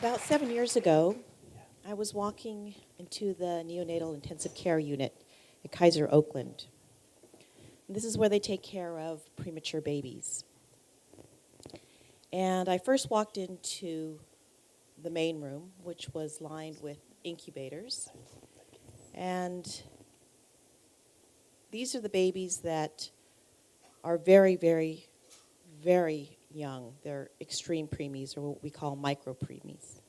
About 7 years ago, I was walking into the neonatal intensive care unit at Kaiser Oakland. And this is where they take care of premature babies. And I first walked into the main room, which was lined with incubators. And these are the babies that are very, very, very young. They're extreme preemies, or what we call micro preemies.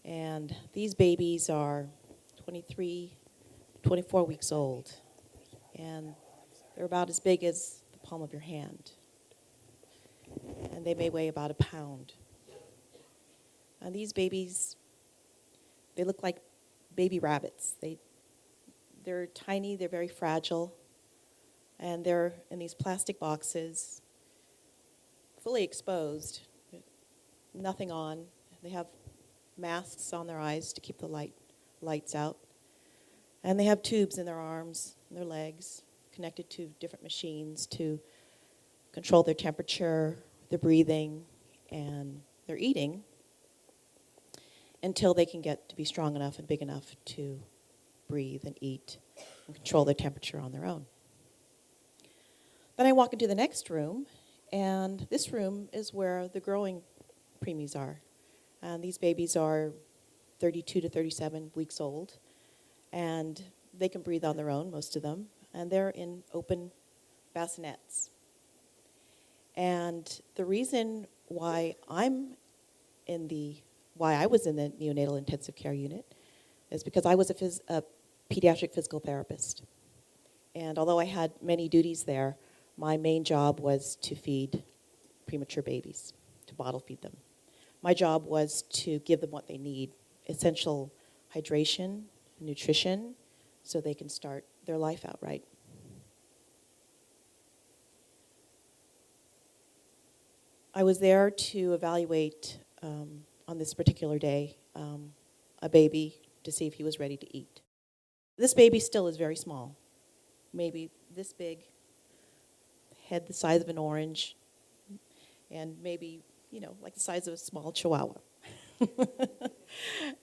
And these babies are 23, 24 weeks old. And they're about as big as the palm of your hand. And they may weigh about a pound. And these babies, they look like baby rabbits. They're tiny, they're very fragile, and they're in these plastic boxes, fully exposed, nothing on. They have masks on their eyes to keep the lights out. And they have tubes in their arms and their legs connected to different machines to control their temperature, their breathing, and their eating until they can get to be strong enough and big enough to breathe and eat and control their temperature on their own. Then I walk into the next room, and this room is where the growing preemies are. And these babies are 32 to 37 weeks old, and they can breathe on their own, most of them, and they're in open bassinets. And the reason why I was in the neonatal intensive care unit is because I was a pediatric physical therapist. And although I had many duties there, my main job was to feed premature babies, to bottle feed them. My job was to give them what they need, essential hydration, nutrition, so they can start their life out right. I was there to evaluate, on this particular day, a baby to see if he was ready to eat. This baby still is very small, maybe this big, head the size of an orange, and maybe, like the size of a small chihuahua.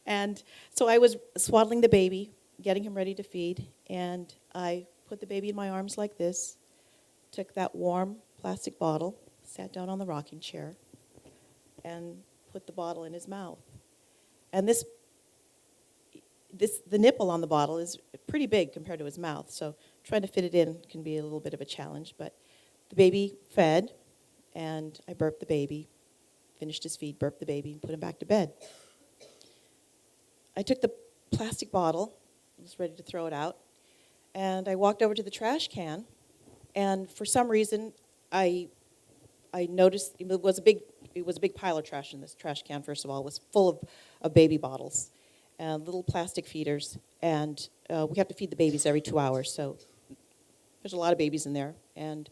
And so I was swaddling the baby, getting him ready to feed, and I put the baby in my arms like this, took that warm plastic bottle, sat down on the rocking chair, and put the bottle in his mouth. And the nipple on the bottle is pretty big compared to his mouth, so trying to fit it in can be a little bit of a challenge, but the baby fed, and I burped the baby, finished his feed, burped the baby, and put him back to bed. I took the plastic bottle, was ready to throw it out, and I walked over to the trash can, and for some reason, I noticed it was a big pile of trash in this trash can. First of all, it was full of baby bottles and little plastic feeders, and we have to feed the babies every 2 hours, so there's a lot of babies in there, and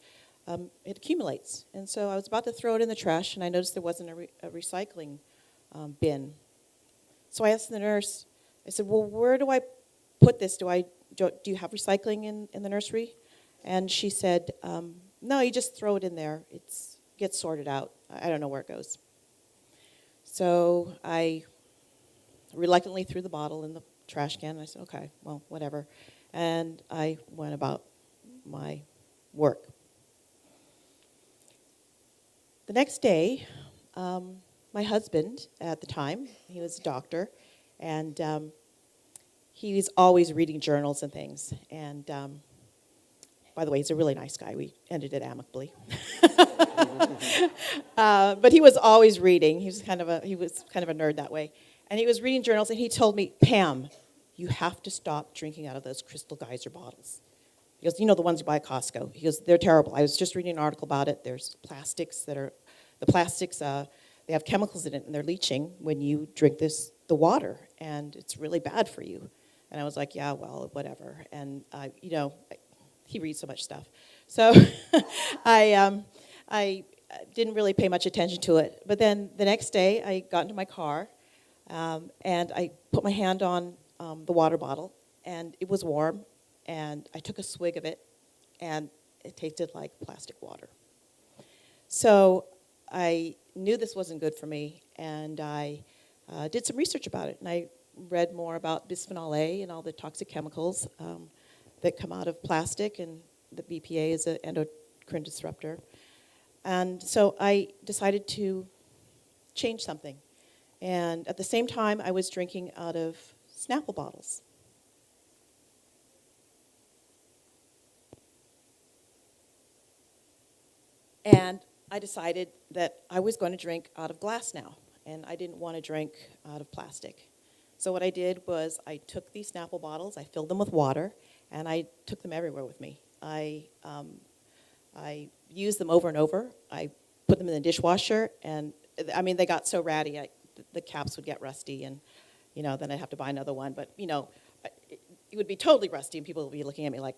it accumulates. And so I was about to throw it in the trash, and I noticed there wasn't a recycling bin. So I asked the nurse, I said, well, where do I put this? Do you have recycling in the nursery? And she said, no, you just throw it in there. It gets sorted out. I don't know where it goes. So I reluctantly threw the bottle in the trash can, and I said, okay, well, whatever. And I went about my work. The next day, my husband, at the time, he was a doctor, and he was always reading journals and things. And by the way, he's a really nice guy. We ended it amicably. But he was always reading. He was kind of a nerd that way. And he was reading journals, and he told me, Pam, you have to stop drinking out of those Crystal Geyser bottles. He goes, the ones you buy at Costco. He goes, they're terrible. I was just reading an article about it. There's plastics they have chemicals in it, and they're leaching when you drink the water, and it's really bad for you. And I was like, yeah, well, whatever. And, he reads so much stuff. So I didn't really pay much attention to it. But then the next day, I got into my car, and I put my hand on the water bottle, and it was warm, and I took a swig of it, and it tasted like plastic water. So I knew this wasn't good for me, and I did some research about it, and I read more about bisphenol A and all the toxic chemicals that come out of plastic, and the BPA is an endocrine disruptor. And so I decided to change something. And at the same time, I was drinking out of Snapple bottles. And I decided that I was going to drink out of glass now, and I didn't want to drink out of plastic. So what I did was I took these Snapple bottles, I filled them with water, and I took them everywhere with me. I used them over and over. I put them in the dishwasher, and I mean, they got so ratty, the caps would get rusty, and then I'd have to buy another one. But it would be totally rusty, and people would be looking at me like,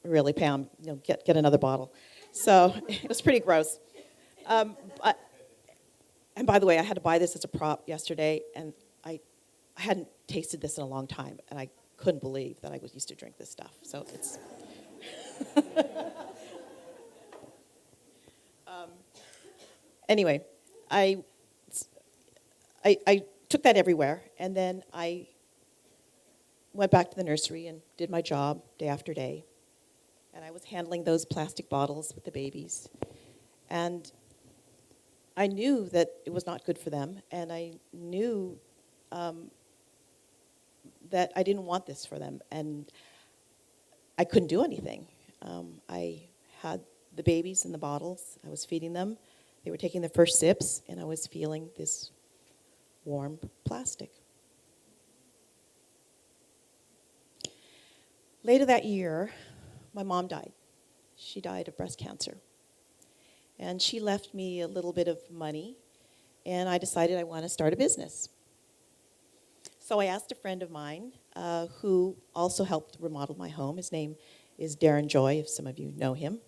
"Really, Pam? Get another bottle." So it was pretty gross. And by the way, I had to buy this as a prop yesterday, and I hadn't tasted this in a long time, and I couldn't believe that I was used to drink this stuff. So it's. Anyway, I took that everywhere, and then I went back to the nursery and did my job day after day. And I was handling those plastic bottles with the babies. And I knew that it was not good for them, and I knew that I didn't want this for them, and I couldn't do anything. I had the babies in the bottles. I was feeding them. They were taking their first sips, and I was feeling this warm plastic. Later that year, my mom died. She died of breast cancer. And she left me a little bit of money, and I decided I want to start a business. So I asked a friend of mine who also helped remodel my home. His name is Darren Joy, if some of you know him.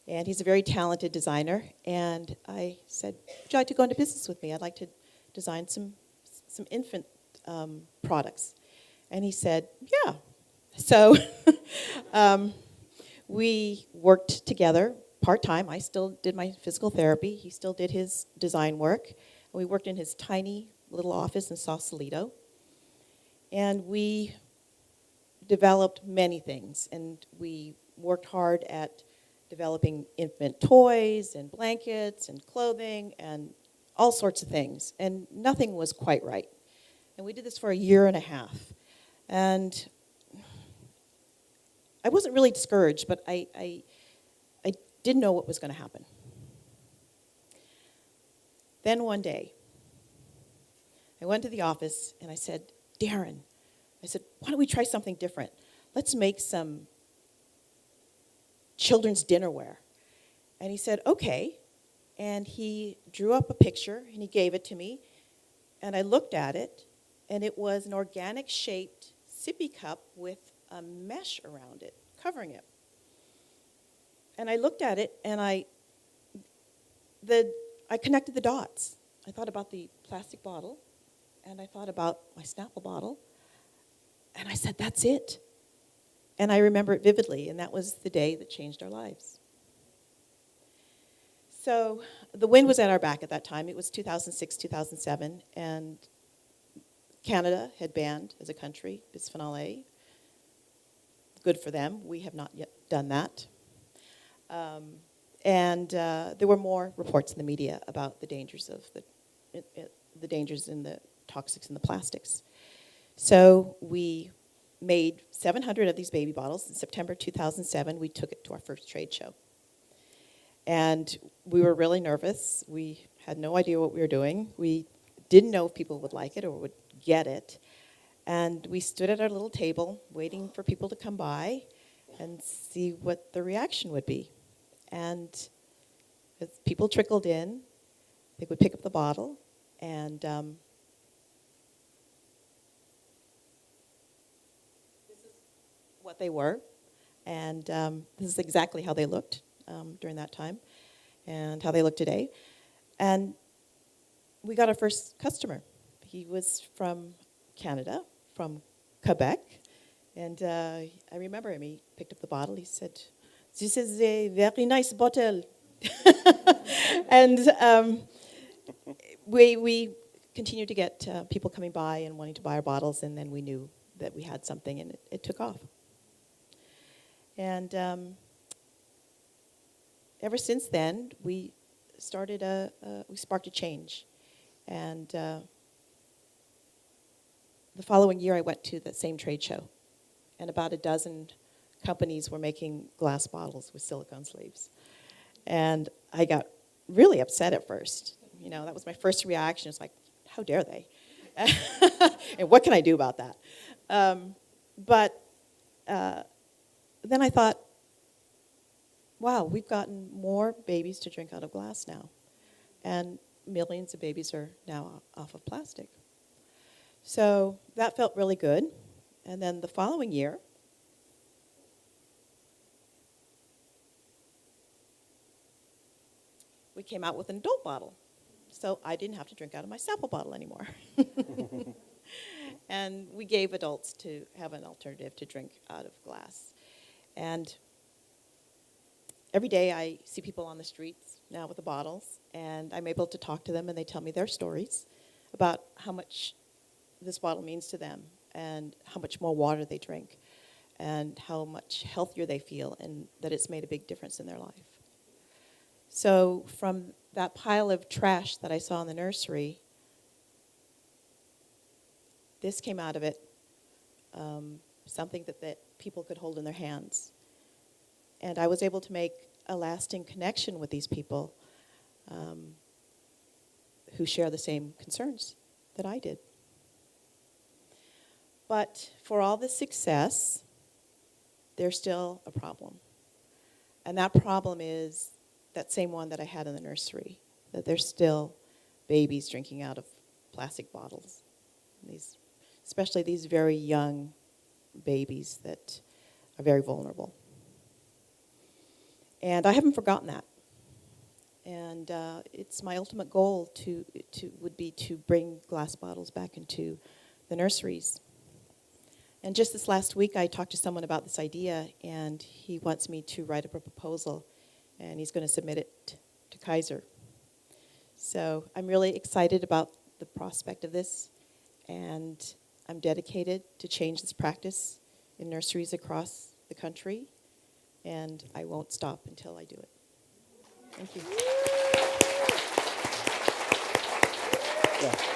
And he's a very talented designer. And I said, "Would you like to go into business with me? I'd like to design some infant products." And he said, "Yeah." So we worked together part-time. I still did my physical therapy. He still did his design work. And we worked in his tiny little office in Sausalito. And we developed many things. And we worked hard at developing infant toys and blankets and clothing and all sorts of things. And nothing was quite right. And we did this for a year and a half. And I wasn't really discouraged, but I didn't know what was going to happen. Then one day, I went to the office and I said, "Darren," I said, "why don't we try something different? Let's make some children's dinnerware." And he said, "Okay." And he drew up a picture and he gave it to me. And I looked at it, and it was an organic shaped sippy cup with a mesh around it, covering it. And I looked at it, and I connected the dots. I thought about the plastic bottle, and I thought about my Snapple bottle, and I said, "That's it." And I remember it vividly, and that was the day that changed our lives. So the wind was at our back at that time. It was 2006, 2007, and Canada had banned, as a country, bisphenol A. Good for them. We have not yet done that. And there were more reports in the media about the dangers of the dangers in the toxics in the plastics. So we made 700 of these baby bottles. In September 2007, we took it to our first trade show. And we were really nervous. We had no idea what we were doing. We didn't know if people would like it or would get it. And we stood at our little table waiting for people to come by and see what the reaction would be. And as people trickled in, they would pick up the bottle, and this is what they were. And this is exactly how they looked during that time and how they look today. And we got our first customer. He was from Canada, from Quebec. And I remember him. He picked up the bottle. He said, "This is a very nice bottle." And we continued to get people coming by and wanting to buy our bottles, and then we knew that we had something, and it took off. And ever since then, we sparked a change. And the following year, I went to the same trade show, and about a dozen companies were making glass bottles with silicone sleeves. And I got really upset at first. You know, that was my first reaction. It's like, how dare they? And what can I do about that? But then I thought, wow, we've gotten more babies to drink out of glass now. And millions of babies are now off of plastic. So that felt really good. And then the following year, we came out with an adult bottle. So I didn't have to drink out of my sample bottle anymore. And we gave adults to have an alternative to drink out of glass. And every day I see people on the streets now with the bottles, and I'm able to talk to them, and they tell me their stories about how much this bottle means to them and how much more water they drink and how much healthier they feel, and that it's made a big difference in their life. So from that pile of trash that I saw in the nursery, this came out of it, something that people could hold in their hands. And I was able to make a lasting connection with these people who share the same concerns that I did. But for all the success, there's still a problem. And that problem is that same one that I had in the nursery, that there's still babies drinking out of plastic bottles. Especially these very young babies that are very vulnerable. And I haven't forgotten that. And it's my ultimate goal would be to bring glass bottles back into the nurseries. And just this last week, I talked to someone about this idea, and he wants me to write up a proposal, and he's going to submit it to Kaiser. So I'm really excited about the prospect of this, and I'm dedicated to change this practice in nurseries across the country, and I won't stop until I do it. Thank you. Yeah.